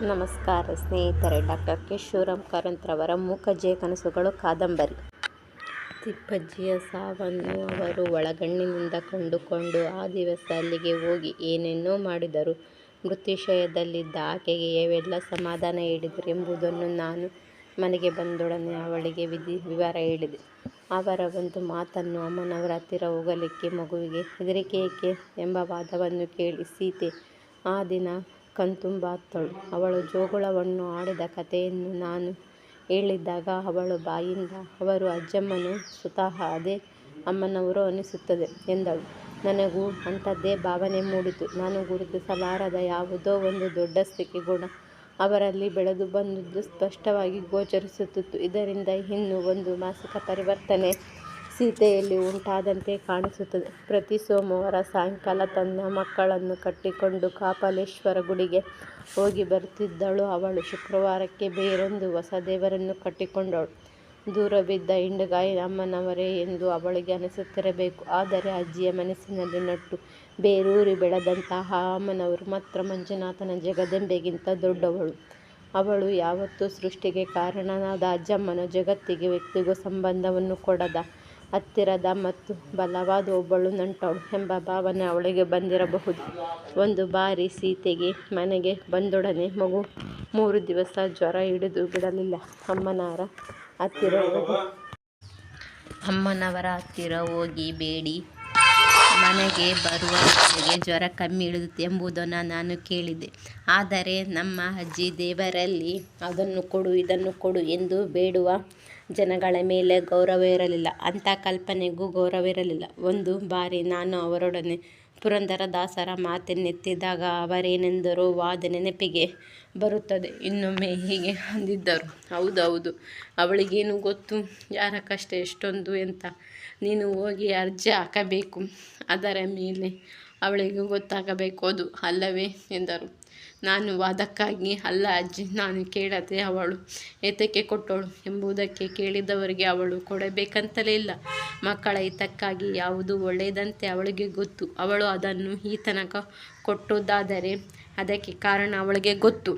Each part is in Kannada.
ನಮಸ್ಕಾರ ಸ್ನೇಹಿತರೆ. ಡಾಕ್ಟರ್ ಕೆ ಶಿವರಾಮ್ ಕಾರಂತರವರ ಮೂಕಜ್ಜಿಯ ಕನಸುಗಳು ಕಾದಂಬರಿ. ತಿಪ್ಪಜ್ಜಿಯ ಸಾವನ್ನು ಅವರು ಒಳಗಣ್ಣಿನಿಂದ ಕಂಡುಕೊಂಡು ಆ ದಿವಸ ಅಲ್ಲಿಗೆ ಹೋಗಿ ಏನೇನೋ ಮಾಡಿದರು. ಮೃತ್ಯುಶಯ್ಯದಲ್ಲಿದ್ದ ಆಕೆಗೆ ಯಾವೆಲ್ಲ ಸಮಾಧಾನ ಹೇಳಿದರು ಎಂಬುದನ್ನು ನಾನು ಮನೆಗೆ ಬಂದೊಡನೆ ಅವಳಿಗೆ ವಿವರ ಹೇಳಿದೆ. ಅವರ ಒಂದು ಮಾತನ್ನು ಅಮ್ಮನವರ ಹತ್ತಿರ ಹೋಗಲಿಕ್ಕೆ ಮಗುವಿಗೆ ಹೆದರಿಕೆ ಏಕೆ ಎಂಬ ವಾದವನ್ನು ಕೇಳಿ ಸೀತೆ ಆ ದಿನ ಕಣ್ತುಂಬ ಅತ್ತಳು. ಅವಳು ಜೋಗುಳವನ್ನು ಆಡಿದ ಕಥೆಯನ್ನು ನಾನು ಹೇಳಿದಾಗ ಅವಳ ಬಾಯಿಂದ ಅವರು ಅಜ್ಜಮ್ಮನು ಸ್ವತಃ ಅದೇ ಅಮ್ಮನವರು ಅನಿಸುತ್ತದೆ ಎಂದಳು. ನನಗೂ ಅಂಥದ್ದೇ ಭಾವನೆ ಮೂಡಿತು. ನಾನು ಗುರುತಿಸಲಾರದ ಯಾವುದೋ ಒಂದು ದೊಡ್ಡ ಗುಣ ಅವರಲ್ಲಿ ಬೆಳೆದು ಬಂದುದು ಸ್ಪಷ್ಟವಾಗಿ ಗೋಚರಿಸುತ್ತಿತ್ತು. ಇದರಿಂದ ಇನ್ನೂ ಒಂದು ಮಾನಸಿಕ ಪರಿವರ್ತನೆ ಸೀತೆಯಲ್ಲಿ ಉಂಟಾದಂತೆ ಕಾಣಿಸುತ್ತದೆ. ಪ್ರತಿ ಸೋಮವಾರ ಸಾಯಂಕಾಲ ತನ್ನ ಮಕ್ಕಳನ್ನು ಕಟ್ಟಿಕೊಂಡು ಕಾಪಾಲೇಶ್ವರ ಗುಡಿಗೆ ಹೋಗಿ ಬರುತ್ತಿದ್ದಳು ಅವಳು. ಶುಕ್ರವಾರಕ್ಕೆ ಬೇರೊಂದು ಹೊಸ ದೇವರನ್ನು ಕಟ್ಟಿಕೊಂಡಳು. ದೂರ ಬಿದ್ದ ಹಿಂಡುಗಾಯಿ ಅಮ್ಮನವರೇ ಎಂದು ಅವಳಿಗೆ ಅನಿಸುತ್ತಿರಬೇಕು. ಆದರೆ ಅಜ್ಜಿಯ ಮನಸ್ಸಿನಲ್ಲಿ ನಟ್ಟು ಬೇರೂರಿ ಬೆಳೆದಂತಹ ಅಮ್ಮನವರು ಮಾತ್ರ ಮಂಜುನಾಥನ ಜಗದಂಬೆಗಿಂತ ದೊಡ್ಡವಳು. ಅವಳು ಯಾವತ್ತೂ ಸೃಷ್ಟಿಗೆ ಕಾರಣನಾದ ಅಜ್ಜಮ್ಮನ ಜಗತ್ತಿಗೆ ವ್ಯಕ್ತಿಗೂ ಸಂಬಂಧವನ್ನು ಕೊಡದ ಹತ್ತಿರದ ಮತ್ತು ಬಲವಾದ ಒಬ್ಬಳು ನಂಟಳು ಎಂಬ ಭಾವನೆ ಅವಳಿಗೆ ಬಂದಿರಬಹುದು. ಒಂದು ಬಾರಿ ಸೀತೆಗೆ ಮನೆಗೆ ಬಂದೊಡನೆ ಮಗು 3 ದಿವಸ ಜ್ವರ ಹಿಡಿದು ಬಿಡಲಿಲ್ಲ. ಅಮ್ಮನವರ ಹತ್ತಿರ ಹೋಗಿ ಬೇಡಿ ಮನೆಗೆ ಬರುವವರೆಗೆ ಜ್ವರ ಕಮ್ಮಿ ಇಳಿದಿತ್ತು ಎಂಬುದನ್ನು ನಾನು ಕೇಳಿದೆ. ಆದರೆ ನಮ್ಮ ಅಜ್ಜಿ ದೇವರಲ್ಲಿ ಅದನ್ನು ಕೊಡು ಇದನ್ನು ಕೊಡು ಎಂದು ಬೇಡುವ ಜನಗಳ ಮೇಲೆ ಗೌರವ ಇರಲಿಲ್ಲ. ಅಂಥ ಕಲ್ಪನೆಗೂ ಗೌರವ ಇರಲಿಲ್ಲ. ಒಂದು ಬಾರಿ ನಾನು ಅವರೊಡನೆ ಪುರಂದರದಾಸರ ಮಾತನ್ನೆತ್ತಿದಾಗ ಅವರೇನೆಂದರೋ ವಾದ ನೆನಪಿಗೆ ಬರುತ್ತದೆ. ಇನ್ನೊಮ್ಮೆ ಹೀಗೆ ಅಂದಿದ್ದರು. ಹೌದು, ಅವಳಿಗೇನು ಗೊತ್ತು ಯಾರ ಕಷ್ಟ ಎಷ್ಟೊಂದು ಅಂತ. ನೀನು ಹೋಗಿ ಅರ್ಜಿ ಹಾಕಬೇಕು. ಅದರ ಮೇಲೆ ಅವಳಿಗೆ ಗೊತ್ತಾಗಬೇಕು ಅದು ಅಲ್ಲವೇ ಎಂದರು. ನಾನು ವಾದಕ್ಕಾಗಿ ಅಲ್ಲ ಅಜ್ಜಿ, ನಾನು ಕೇಳದೆ ಅವಳು ಏತಕ್ಕೆ ಕೊಟ್ಟಳು ಎಂಬುದಕ್ಕೆ ಕೇಳಿದವರಿಗೆ ಅವಳು ಕೊಡಬೇಕಂತಲೇ ಇಲ್ಲ. ಮಕ್ಕಳ ಹಿತಕ್ಕಾಗಿ ಯಾವುದು ಒಳ್ಳೆಯದಂತೆ ಅವಳಿಗೆ ಗೊತ್ತು. ಅವಳು ಅದನ್ನು ಈ ತನಕ ಕೊಟ್ಟುದಾದರೆ ಅದಕ್ಕೆ ಕಾರಣ ಅವಳಿಗೆ ಗೊತ್ತು.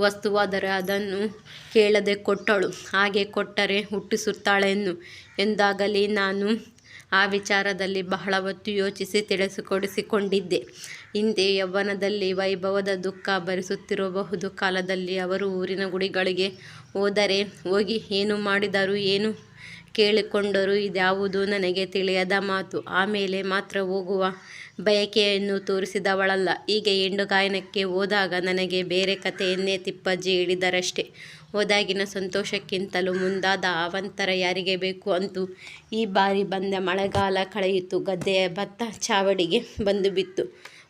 ವಸ್ತುವಾದರೆ ಅದನ್ನು ಕೇಳದೆ ಕೊಟ್ಟಳು. ಹಾಗೆ ಕೊಟ್ಟರೆ ಹುಟ್ಟಿಸುತ್ತಾಳೇನು ಎಂದಾಗಲೇ ನಾನು ಆ ವಿಚಾರದಲ್ಲಿ ಬಹಳ ಹೊತ್ತು ಯೋಚಿಸಿ ತಿಳಿಸಿಕೊಂಡಿದ್ದೆ. ಹಿಂದೆ ಯೌವನದಲ್ಲಿ ವೈಭವದ ದುಃಖ ಭರಿಸುತ್ತಿರಬಹುದು ಕಾಲದಲ್ಲಿ ಅವರು ಊರಿನ ಗುಡಿಗಳಿಗೆ ಹೋದರೆ ಹೋಗಿ ಏನು ಮಾಡಿದರು ಏನು ಕೇಳಿಕೊಂಡರು ಇದ್ಯಾವುದೂ ನನಗೆ ತಿಳಿಯದ ಮಾತು. ಆಮೇಲೆ ಮಾತ್ರ ಹೋಗುವ ಬಯಕೆಯನ್ನು ತೋರಿಸಿದವಳಲ್ಲ. ಹೀಗೆ ಹಿಂಡುಗಾಯನಕ್ಕೆ ಹೋದಾಗ ನನಗೆ ಬೇರೆ ಕಥೆಯನ್ನೇ ತಿಪ್ಪಜ್ಜಿ ಹೇಳಿದರಷ್ಟೆ. ಹೋದಾಗಿನ ಸಂತೋಷಕ್ಕಿಂತಲೂ ಮುಂದಾದ ಅವಾಂತರ ಯಾರಿಗೆ ಬೇಕು. ಅಂತೂ ಈ ಬಾರಿ ಬಂದ ಮಳೆಗಾಲ ಕಳೆಯಿತು. ಗದ್ದೆಯ ಭತ್ತ ಚಾವಡಿಗೆ ಬಂದು ಬಿತ್ತು.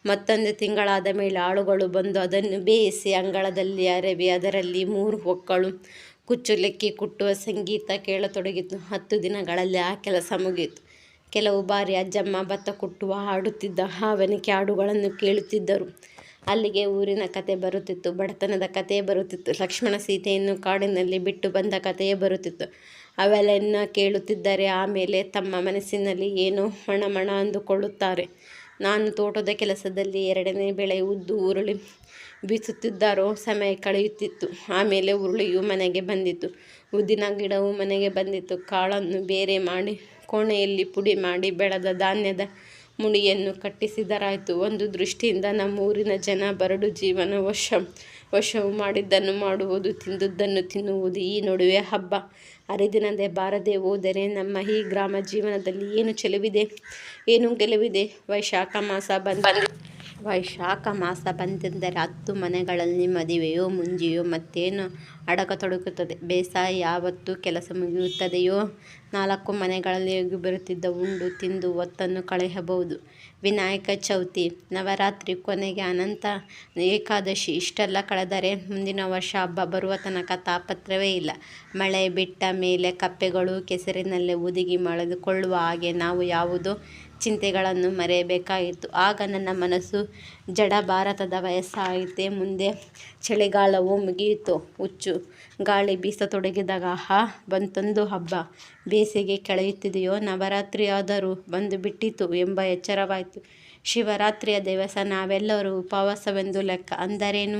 ಮತ್ತೊಂದು ತಿಂಗಳಾದ ಮೇಲೆ ಆಳುಗಳು ಬಂದು ಅದನ್ನು ಬೇಯಿಸಿ ಅಂಗಳದಲ್ಲಿ ಅರವಿ ಅದರಲ್ಲಿ 3 ಹೊಕ್ಕಳು ಕುಚ್ಚುಲೆಕ್ಕಿ ಕುಟ್ಟುವ ಸಂಗೀತ ಕೇಳತೊಡಗಿತು. 10 ದಿನಗಳಲ್ಲಿ ಆ ಕೆಲಸ ಮುಗಿಯಿತು. ಕೆಲವು ಬಾರಿ ಅಜ್ಜಮ್ಮ ಭತ್ತ ಕುಟ್ಟುವ ಹಾಡುತ್ತಿದ್ದ ಆವನಿಕೆ ಹಾಡುಗಳನ್ನು ಕೇಳುತ್ತಿದ್ದರು. ಅಲ್ಲಿಗೆ ಊರಿನ ಕತೆ ಬರುತ್ತಿತ್ತು. ಬಡತನದ ಕತೆ ಬರುತ್ತಿತ್ತು. ಲಕ್ಷ್ಮಣ ಸೀತೆಯನ್ನು ಕಾಡಿನಲ್ಲಿ ಬಿಟ್ಟು ಬಂದ ಕಥೆಯೇ ಬರುತ್ತಿತ್ತು. ಅವೆಲ್ಲ ಕೇಳುತ್ತಿದ್ದರೆ ಆಮೇಲೆ ತಮ್ಮ ಮನಸ್ಸಿನಲ್ಲಿ ಏನೋ ಮಣ ಅಂದುಕೊಳ್ಳುತ್ತಾರೆ. ನಾನು ತೋಟದ ಕೆಲಸದಲ್ಲಿ 2ನೇ ಬೆಳೆ ಉದ್ದು ಉರುಳಿ ಬೀಸುತ್ತಿದ್ದರೋ ಸಮಯ ಕಳೆಯುತ್ತಿತ್ತು. ಆಮೇಲೆ ಉರುಳಿಯು ಮನೆಗೆ ಬಂದಿತು. ಉದ್ದಿನ ಗಿಡವೂ ಮನೆಗೆ ಬಂದಿತು. ಕಾಳನ್ನು ಬೇರೆ ಮಾಡಿ ಕೋಣೆಯಲ್ಲಿ ಪುಡಿ ಮಾಡಿ ಬೆಳೆದ ಧಾನ್ಯದ ಮುಡಿಯನ್ನು ಕಟ್ಟಿಸಿದರಾಯಿತು. ಒಂದು ದೃಷ್ಟಿಯಿಂದ ನಮ್ಮೂರಿನ ಜನ ಬರಡು ಜೀವನ ವಶವು ಮಾಡಿದ್ದನ್ನು ಮಾಡುವುದು, ತಿಂದುದನ್ನು ತಿನ್ನುವುದು. ಈ ನಡುವೆ ಹಬ್ಬ ಹರಿದಿನದೇ ಬಾರದೆ ಹೋದರೆ ನಮ್ಮ ಈ ಗ್ರಾಮ ಜೀವನದಲ್ಲಿ ಏನು ಚೆಲುವಿದೆ, ಏನು ಗೆಲುವಿದೆ. ವೈಶಾಖ ಮಾಸ ಬಂತೆಂದರೆ 10 ಮನೆಗಳಲ್ಲಿ ಮದುವೆಯೋ ಮುಂಜಿಯೋ ಮತ್ತೇನೋ ಅಡಕತೊಡಗುತ್ತದೆ. ಬೇಸಾಯ ಯಾವತ್ತು ಕೆಲಸ ಮುಗಿಯುತ್ತದೆಯೋ 4 ಮನೆಗಳಲ್ಲಿ ಹೋಗಿ ಬರುತ್ತಿದ್ದ ಉಂಡು ತಿಂದು ಹೊತ್ತನ್ನು ಕಳೆಯಬಹುದು. ವಿನಾಯಕ ಚೌತಿ, ನವರಾತ್ರಿ, ಕೊನೆಗೆ ಅನಂತ ಏಕಾದಶಿ ಇಷ್ಟೆಲ್ಲ ಕಳೆದರೆ ಮುಂದಿನ ವರ್ಷ ಹಬ್ಬ ಬರುವ ತನಕ ತಾಪತ್ರಯವೇ ಇಲ್ಲ. ಮಳೆ ಬಿಟ್ಟ ಮೇಲೆ ಕಪ್ಪೆಗಳು ಕೆಸರಿನಲ್ಲೇ ಹುದುಗಿ ಮಳೆದುಕೊಳ್ಳುವ ಹಾಗೆ ನಾವು ಯಾವುದೋ ಚಿಂತೆಗಳನ್ನು ಮರೆಯಬೇಕಾಗಿತ್ತು. ಆಗ ನನ್ನ ಮನಸ್ಸು ಜಡ ಭಾರತದ ವಯಸ್ಸಾಯಿತೆ. ಮುಂದೆ ಚಳಿಗಾಲವೂ ಮುಗಿಯಿತು. ಹುಚ್ಚು ಗಾಳಿ ಬೀಸತೊಡಗಿದಾಗ ಬಂತೊಂದು ಹಬ್ಬ. ಬೇಸಿಗೆ ಕಳೆಯುತ್ತಿದೆಯೋ ನವರಾತ್ರಿಯಾದರೂ ಬಂದು ಬಿಟ್ಟಿತು ಎಂಬ ಎಚ್ಚರವಾಯಿತು. ಶಿವರಾತ್ರಿಯ ದಿವಸ ನಾವೆಲ್ಲರೂ ಉಪವಾಸವೆಂದು ಲೆಕ್ಕ. ಅಂದರೇನು?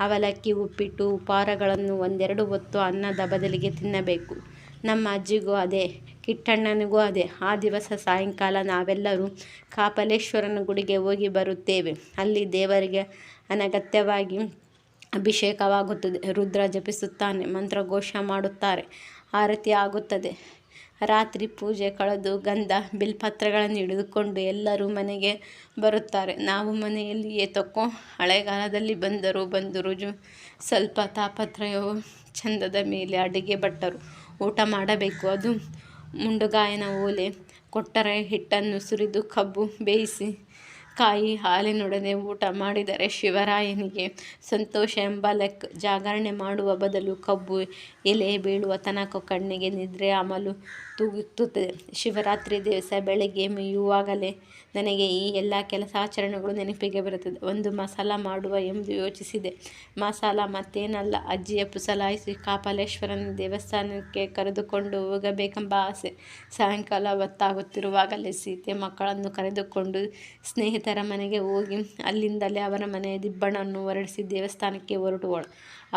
ಅವಲಕ್ಕಿ, ಉಪ್ಪಿಟ್ಟು, ಉಪಹಾರಗಳನ್ನು 1-2 ಹೊತ್ತು ಅನ್ನದ ಬದಲಿಗೆ ತಿನ್ನಬೇಕು. ನಮ್ಮ ಅಜ್ಜಿಗೂ ಅದೇ, ಕಿಟ್ಟಣ್ಣನಿಗೂ ಅದೇ. ಆ ದಿವಸ ಸಾಯಂಕಾಲ ನಾವೆಲ್ಲರೂ ಕಾಪಾಲೇಶ್ವರನ ಗುಡಿಗೆ ಹೋಗಿ ಬರುತ್ತೇವೆ. ಅಲ್ಲಿ ದೇವರಿಗೆ ಅನಗತ್ಯವಾಗಿ ಅಭಿಷೇಕವಾಗುತ್ತದೆ. ರುದ್ರ ಜಪಿಸುತ್ತಾನೆ, ಮಂತ್ರಘೋಷ ಮಾಡುತ್ತಾರೆ, ಆರತಿ ಆಗುತ್ತದೆ. ರಾತ್ರಿ ಪೂಜೆ ಕಳೆದು ಗಂಧ ಬಿಲ್ಪತ್ರಗಳನ್ನು ಹಿಡಿದುಕೊಂಡು ಎಲ್ಲರೂ ಮನೆಗೆ ಬರುತ್ತಾರೆ. ನಾವು ಮನೆಯಲ್ಲಿಯೇ ತಕ್ಕೋ. ಹಳೆಗಾಲದಲ್ಲಿ ಬಂದರು ಸ್ವಲ್ಪ ತಾಪತ್ರಯವೋ. ಚಂದದ ಮೇಲೆ ಅಡಿಗೆ ಭಟ್ಟರು ಊಟ ಮಾಡಬೇಕು. ಅದು ಮುಂಡುಗಾಯನ ಓಲೆ. ಕೊಟ್ಟರೆ ಹಿಟ್ಟನ್ನು ಸುರಿದು ಕಬ್ಬು ಬೇಯಿಸಿ ಕಾಯಿ ಹಾಲಿನೊಡನೆ ಊಟ ಮಾಡಿದರೆ ಶಿವರಾಯನಿಗೆ ಸಂತೋಷ ಎಂಬ ಲೆಕ್ಕ. ಜಾಗರಣೆ ಮಾಡುವ ಬದಲು ಕಬ್ಬು ಎಲೆ ಬೀಳುವ ತನಕ ಕಣ್ಣಿಗೆ ನಿದ್ರೆ ಅಮಲು ತೂಗುತ್ತದೆ. ಶಿವರಾತ್ರಿ ದಿವಸ ಬೆಳಗ್ಗೆ ಮೇಯುವಾಗಲೇ ನನಗೆ ಈ ಎಲ್ಲ ಕೆಲಸಾಚರಣೆಗಳು ನೆನಪಿಗೆ ಬರುತ್ತದೆ. ಒಂದು ಮಸಾಲ ಮಾಡುವ ಎಂದು ಯೋಚಿಸಿದೆ. ಮಸಾಲ ಮತ್ತೇನಲ್ಲ, ಅಜ್ಜಿಯ ಪುಸಲಾಯಿಸಿ ಕಾಪಾಲೇಶ್ವರನ ದೇವಸ್ಥಾನಕ್ಕೆ ಕರೆದುಕೊಂಡು ಹೋಗಬೇಕೆಂಬ ಆಸೆ. ಸಾಯಂಕಾಲ ಹೊತ್ತಾಗುತ್ತಿರುವಾಗಲೇ ಸೀತೆ ಮಕ್ಕಳನ್ನು ಕರೆದುಕೊಂಡು ಸ್ನೇಹಿತರ ಮನೆಗೆ ಹೋಗಿ ಅಲ್ಲಿಂದಲೇ ಅವರ ಮನೆಯ ದಿಬ್ಬಣ್ಣನ್ನು ಹೊರಡಿಸಿ ದೇವಸ್ಥಾನಕ್ಕೆ ಹೊರಟುವಳು.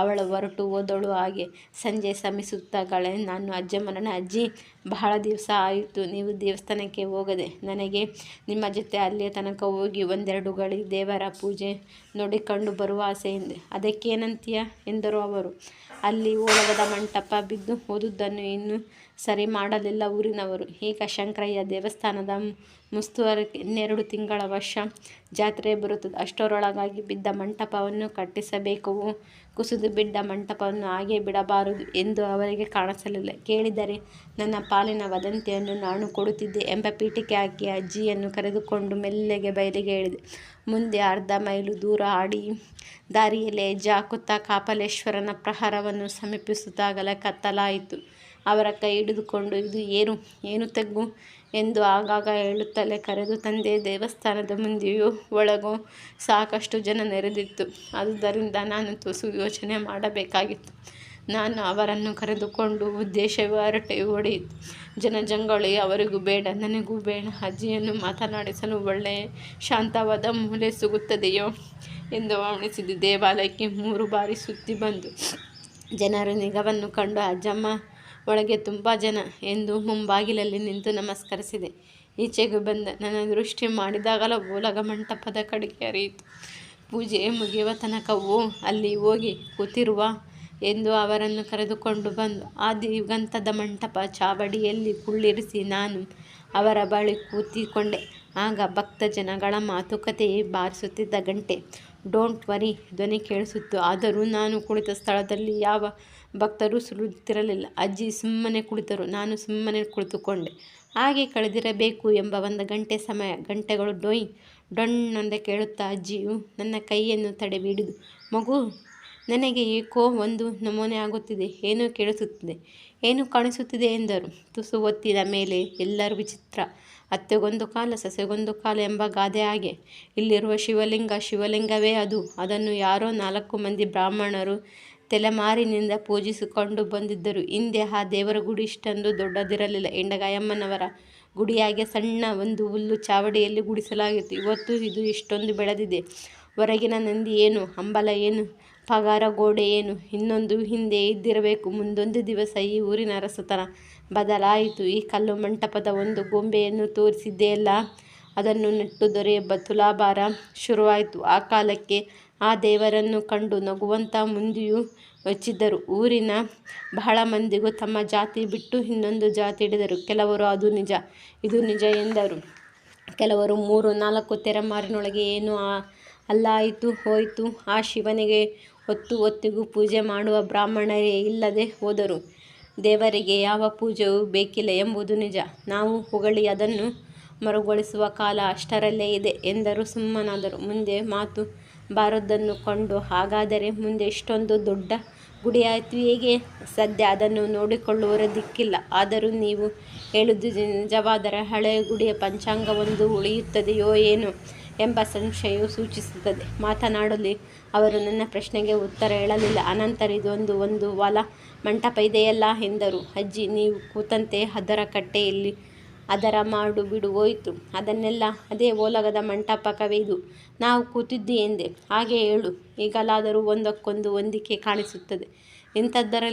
ಅವಳು ಹೊರಟು ಹೋದಳು. ಹಾಗೆ ಸಂಜೆ ಶ್ರಮಿಸುತ್ತಾಗಲೇ ನಾನು ಅಜ್ಜಮ್ಮನನ್ನು, ಅಜ್ಜಿ, ಬಹಳ ದಿವಸ ಆಯಿತು ನೀವು ದೇವಸ್ಥಾನಕ್ಕೆ ಹೋಗದೆ. ನನಗೆ ನಿಮ್ಮ ಜೊತೆ ಅಲ್ಲಿಯ ತನಕ ಹೋಗಿ 1-2 ಗಳಿ ದೇವರ ಪೂಜೆ ನೋಡಿಕೊಂಡು ಬರುವ ಆಸೆ ಎಂದೆ. ಅದಕ್ಕೇನಂತೀಯ ಎಂದರು ಅವರು. ಅಲ್ಲಿ ಓಲಗದ ಮಂಟಪ ಬಿದ್ದು ಹೋದುದನ್ನು ಇನ್ನೂ ಸರಿ ಮಾಡಲಿಲ್ಲ ಊರಿನವರು. ಈಗ ಶಂಕರಯ್ಯ ದೇವಸ್ಥಾನದ ಮುಸ್ತುವಾರಕ್ಕೆ 2 ತಿಂಗಳ ವರ್ಷ ಜಾತ್ರೆ ಬರುತ್ತದೆ. ಅಷ್ಟರೊಳಗಾಗಿ ಬಿದ್ದ ಮಂಟಪವನ್ನು ಕಟ್ಟಿಸಬೇಕು. ಕುಸಿದು ಬಿದ್ದ ಮಂಟಪವನ್ನು ಹಾಗೆ ಬಿಡಬಾರದು ಎಂದು ಅವರಿಗೆ ಕಾಣಿಸಲಿಲ್ಲ. ಕೇಳಿದರೆ ನನ್ನ ಪಾಲಿನ ವದಂತಿಯನ್ನು ನಾನು ಕೊಡುತ್ತಿದ್ದೆ ಎಂಬ ಪೀಠಿಕೆ ಹಾಕಿ ಅಜ್ಜಿಯನ್ನು ಕರೆದುಕೊಂಡು ಮೆಲ್ಲಗೆ ಬಯಲಿಗೆ ಇಳಿದೆ. ಮುಂದೆ 1/2 ಮೈಲು ದೂರ ದಾರಿಯಲ್ಲಿ ಹೆಜ್ಜೆ ಹಾಕುತ್ತಾ ಕಾಪಾಲೇಶ್ವರನ ಪ್ರಹಾರವನ್ನು ಸಮೀಪಿಸುತ್ತಾಗಲೇ ಕತ್ತಲಾಯಿತು. ಅವರ ಕೈ ಹಿಡಿದುಕೊಂಡು ಇದು ಏನು ತೆಗ್ಗು ಎಂದು ಆಗಾಗ ಹೇಳುತ್ತಲೇ ಕರೆದು ತಂದೆ. ದೇವಸ್ಥಾನದ ಮುಂದೆಯೂ ಒಳಗೂ ಸಾಕಷ್ಟು ಜನ ನೆರೆದಿತ್ತು. ಆದುದರಿಂದ ನಾನು ತುಸು ಯೋಚನೆ ಮಾಡಬೇಕಾಗಿತ್ತು. ನಾನು ಅವರನ್ನು ಕರೆದುಕೊಂಡು ಉದ್ದೇಶವೇ ಹರಟೆ ಹೊಡೆಯಿತು. ಜನಜಂಗಳಿ ಅವರಿಗೂ ಬೇಡ, ನನಗೂ ಬೇಡ. ಅಜ್ಜಿಯನ್ನು ಮಾತನಾಡಿಸಲು ಒಳ್ಳೆಯ ಶಾಂತವಾದ ಮೂಲೆ ಸಿಗುತ್ತದೆಯೋ ಎಂದು ಗಮನಿಸಿದೆ. ದೇವಾಲಯಕ್ಕೆ 3 ಬಾರಿ ಸುತ್ತಿ ಬಂದು ಜನರ ನಿಗವನ್ನು ಕಂಡು ಅಜ್ಜಮ್ಮ, ಒಳಗೆ ತುಂಬ ಜನ ಎಂದು ಮುಂಬಾಗಿಲಲ್ಲಿ ನಿಂತು ನಮಸ್ಕರಿಸಿದೆ. ಈಚೆಗೆ ಬಂದ ನನ್ನ ದೃಷ್ಟಿ ಮಾಡಿದಾಗಲ ಓಲಗ ಮಂಟಪದ ಕಡೆಗೆ ಹರಿಯಿತು. ಪೂಜೆ ಮುಗಿಯುವ ತನಕವೂ ಅಲ್ಲಿ ಹೋಗಿ ಕೂತಿರುವ ಎಂದು ಅವರನ್ನು ಕರೆದುಕೊಂಡು ಬಂದು ಆ ದಿಗಂತದ ಮಂಟಪ ಚಾವಡಿಯಲ್ಲಿ ಕುಳ್ಳಿರಿಸಿ ನಾನು ಅವರ ಬಳಿ ಕೂತಿಕೊಂಡೆ. ಆಗ ಭಕ್ತ ಜನಗಳ ಮಾತುಕತೆ ಬಾರಿಸುತ್ತಿದ್ದ ಗಂಟೆ ಡೋಂಟ್ ವರಿ ಧ್ವನಿ ಕೇಳಿಸಿತು. ಆದರೂ ನಾನು ಕುಳಿತ ಸ್ಥಳದಲ್ಲಿ ಯಾವ ಭಕ್ತರೂ ಸುಳಿಯುತ್ತಿರಲಿಲ್ಲ. ಅಜ್ಜಿ ಸುಮ್ಮನೆ ಕುಳಿತರು, ನಾನು ಸುಮ್ಮನೆ ಕುಳಿತುಕೊಂಡೆ. ಹಾಗೆ ಕಳೆದಿರಬೇಕು ಎಂಬ 1 ಗಂಟೆ ಸಮಯ. ಗಂಟೆಗಳು ಡೊಯ್ ಡೊಣ್ಣೆಂದು ಕೇಳುತ್ತಾ ಅಜ್ಜಿಯು ನನ್ನ ಕೈಯನ್ನು ತಡೆದು ಹಿಡಿದು, ಮಗು, ನನಗೆ ಏಕೋ ಒಂದು ನಮೂನೆ ಆಗುತ್ತಿದೆ, ಏನೋ ಕೇಳಿಸುತ್ತಿದೆ, ಏನು ಕಾಣಿಸುತ್ತಿದೆ ಎಂದರು. ತುಸು ಹೊತ್ತಿದ ಮೇಲೆ ಎಲ್ಲರೂ ವಿಚಿತ್ರ. ಅತ್ತೆಗೊಂದು ಕಾಲ, ಸೊಸೆಗೊಂದು ಕಾಲ ಎಂಬ ಗಾದೆ ಹಾಗೆ. ಇಲ್ಲಿರುವ ಶಿವಲಿಂಗವೇ ಅದು. ಅದನ್ನು ಯಾರೋ 4 ಮಂದಿ ಬ್ರಾಹ್ಮಣರು ತಲೆಮಾರಿನಿಂದ ಪೂಜಿಸಿಕೊಂಡು ಬಂದಿದ್ದರು. ಹಿಂದೆ ಆ ದೇವರ ಗುಡಿ ಇಷ್ಟೊಂದು ದೊಡ್ಡದಿರಲಿಲ್ಲ. ಎಂಡಗಾಯಮ್ಮನವರ ಗುಡಿಯಾಗೆ ಸಣ್ಣ ಒಂದು ಹುಲ್ಲು ಚಾವಡಿಯಲ್ಲಿ ಗುಡಿಸಲಾಗಿತ್ತು. ಇವತ್ತು ಇದು ಇಷ್ಟೊಂದು ಬೆಳೆದಿದೆ. ಹೊರಗಿನ ನಂದಿ ಏನು, ಹಂಬಲ ಏನು, ಪಗಾರ ಗೋಡೆ ಏನು, ಇನ್ನೊಂದು ಹಿಂದೆ ಇದ್ದಿರಬೇಕು. ಮುಂದೊಂದು ದಿವಸ ಈ ಊರಿನ ಅರಸತನ ಬದಲಾಯಿತು. ಈ ಕಲ್ಲು ಮಂಟಪದ ಒಂದು ಗೊಂಬೆಯನ್ನು ತೋರಿಸಿದ್ದೆಯಲ್ಲ, ಅದನ್ನು ನೆಟ್ಟು ದೊರೆಯುವ ತುಲಾಭಾರ ಶುರುವಾಯಿತು. ಆ ಕಾಲಕ್ಕೆ ಆ ದೇವರನ್ನು ಕಂಡು ನಗುವಂತ ಮುಂದೆಯೂ ವಚ್ಚಿದ್ದರು. ಊರಿನ ಬಹಳ ಮಂದಿಗೂ ತಮ್ಮ ಜಾತಿ ಬಿಟ್ಟು ಇನ್ನೊಂದು ಜಾತಿ ಹಿಡಿದರು. ಕೆಲವರು ಅದು ನಿಜ, ಇದು ನಿಜ ಎಂದರು. ಕೆಲವರು 3-4 ತಲೆಮಾರಿನೊಳಗೆ ಏನೂ ಅಲ್ಲಾಯಿತು ಹೋಯಿತು. ಆ ಶಿವನಿಗೆ ಹೊತ್ತಿಗೂ ಪೂಜೆ ಮಾಡುವ ಬ್ರಾಹ್ಮಣರೇ ಇಲ್ಲದೆ ಹೋದರು. ದೇವರಿಗೆ ಯಾವ ಪೂಜೆಯೂ ಬೇಕಿಲ್ಲ ಎಂಬುದು ನಿಜ. ನಾವು ಹೊಗಳಿ ಅದನ್ನು ಮರುಗೊಳಿಸುವ ಕಾಲ ಅಷ್ಟರಲ್ಲೇ ಇದೆ ಎಂದರು. ಸುಮ್ಮನಾದರು. ಮುಂದೆ ಮಾತು ಬಾರದ್ದನ್ನು ಕಂಡು, ಹಾಗಾದರೆ ಮುಂದೆ ಇಷ್ಟೊಂದು ದೊಡ್ಡ ಗುಡಿಯಾಯಿತು ಹೇಗೆ? ಸದ್ಯ ಅದನ್ನು ನೋಡಿಕೊಳ್ಳುವವರ ದಿಕ್ಕಿಲ್ಲ. ಆದರೂ ನೀವು ಹೇಳುವುದು ನಿಜವಾದರೆ ಹಳೆಯ ಗುಡಿಯ ಪಂಚಾಂಗವೊಂದು ಉಳಿಯುತ್ತದೆಯೋ ಏನೋ ಎಂಬ ಸಂಶಯವು ಸೂಚಿಸುತ್ತದೆ. ಮಾತನಾಡಲಿ ಅವರು ನನ್ನ ಪ್ರಶ್ನೆಗೆ ಉತ್ತರ ಹೇಳಲಿಲ್ಲ. ಅನಂತರ ಒಂದು ಹೊಲ ಮಂಟಪ ಇದೆಯಲ್ಲ ಎಂದರು. ಅಜ್ಜಿ, ನೀವು ಕೂತಂತೆ ಅದರ ಕಟ್ಟೆಯಲ್ಲಿ ಅದರ ಮಾಡು ಬಿಡು ಹೋಯಿತು. ಅದನ್ನೆಲ್ಲ ಅದೇ ಓಲಗದ ಮಂಟಪ ಕವಿದು ನಾವು ಕೂತಿದ್ದು ಎಂದೆ. ಹಾಗೆ ಹೇಳು. ಈಗಲಾದರೂ ಒಂದಕ್ಕೊಂದು ಹೊಂದಿಕೆ ಕಾಣಿಸುತ್ತದೆ. ಇಂಥದ್ದರಲ್ಲಿ